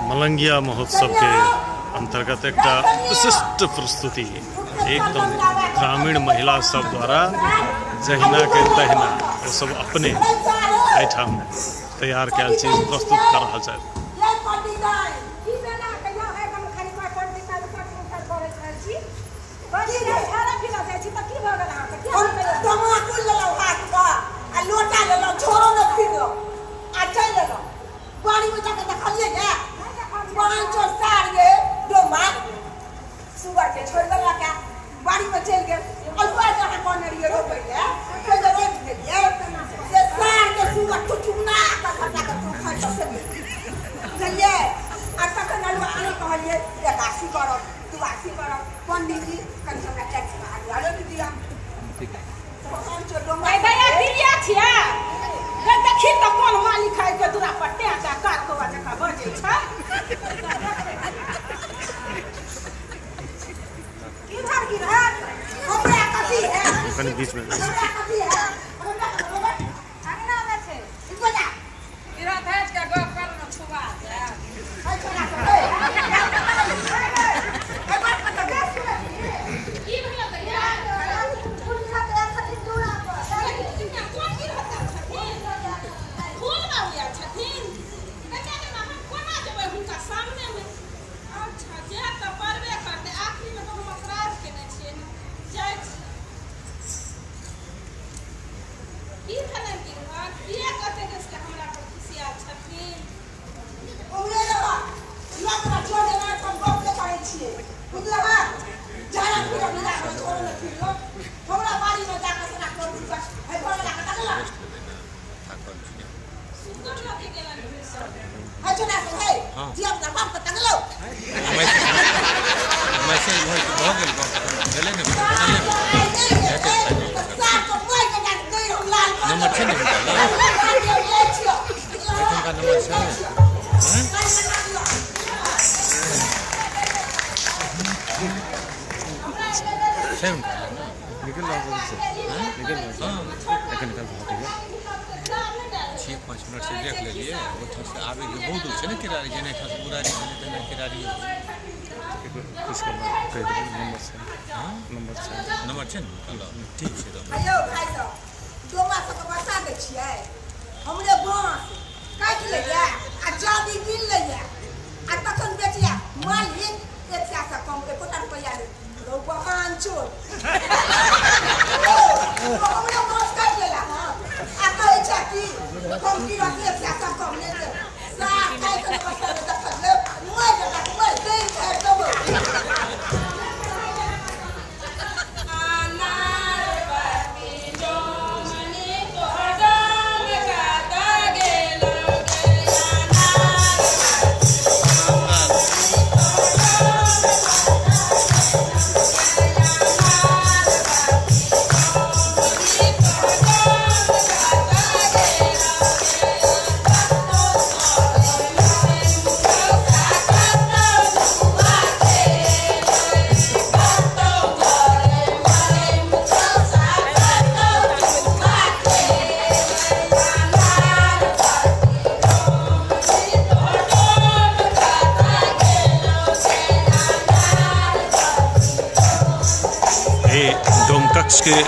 मलंगिया महोत्सव के अंतर्गत एक विशिष्ट प्रस्तुति एकदम ग्रामीण महिला सब द्वारा जहिना के तहिना वो सब अपने एठाम तैयार कैल चीज प्रस्तुत कर रहा है। बाड़ी में चल गए अलुआ जहां कौन रियो रो पहिले फिर जब रोज भेलिए से सार के सुगा टुटुना का खटा का तू खा सब चलिए आ तखन अलुआ आने कहलिए ये काशी करो तू वासी करो पंडित जी कन हमरा टैक्स का आलो दिया ठीक है हम छोटो भाई भैया दिलिया छिया रे देखी त कोन मालिक है के दूरा पट्टे का काट को जका बजे छ बीच में नंबर छै ठीक छै हेलो भाई साहब तोमा सब बता दे छियै हमरे बांस काट ले जा आ जादी मिल ले जा आ तखन बेचिया मालिक 1 से कम के 50 रुपया ले रो बहान चोर हमरे बांस काट लेला हां आ कहै छै कि कम की रख 1 से कम ले दे सा काट के बता दे तखन ले मोय दे है तो कक्ष के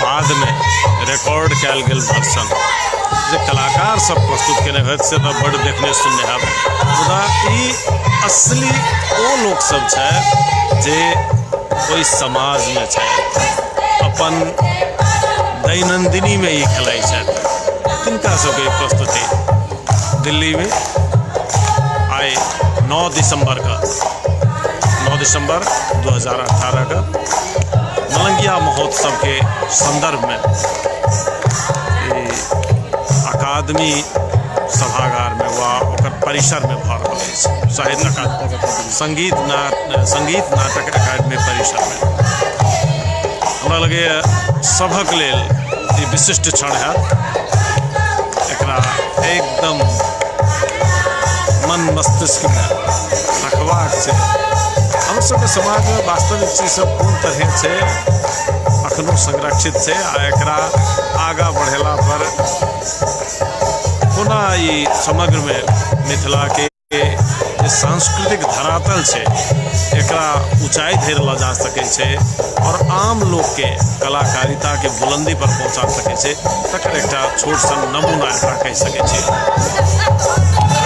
बाद में रिकॉर्ड कैल गेल वर्षन जे कलाकार सब प्रस्तुत केने होत से तो बड़ देखने सुनने हैं मुदा ई असली वो लोग सब छै जे कोई समाज में छै अपन दैनंदिनी में ही खेलाइ छै तिनका सबके प्रस्तुति दिल्ली में आए 9 दिसंबर 2018 का मलंगिया महोत्सव के संदर्भ में अकादमी सभागार में वा परिसर में भऽ रहल अछि साहित्य अकादमी संगीत नाटक अकादमी परिसर में हमरा लगे सभक लेल ई विशिष्ट क्षण है एकरा एकदम मन मस्तिष्क में रखबाक छै। हम सबके समाज में वास्तविक चीज सब कोन तरह से अखनो संरक्षित है आ एकरा आगा बढ़ेला पर पुनः ई समग्र में मिथिला के जे सांस्कृतिक धरातल है एकरा ऊंचाई धरि ल जा सकै छै और आम लोग के कलाकारिता के बुलंदी पर पहुंचा सकै छै तकर एकटा छोट सन नमूना एकरा कहि सकै छै।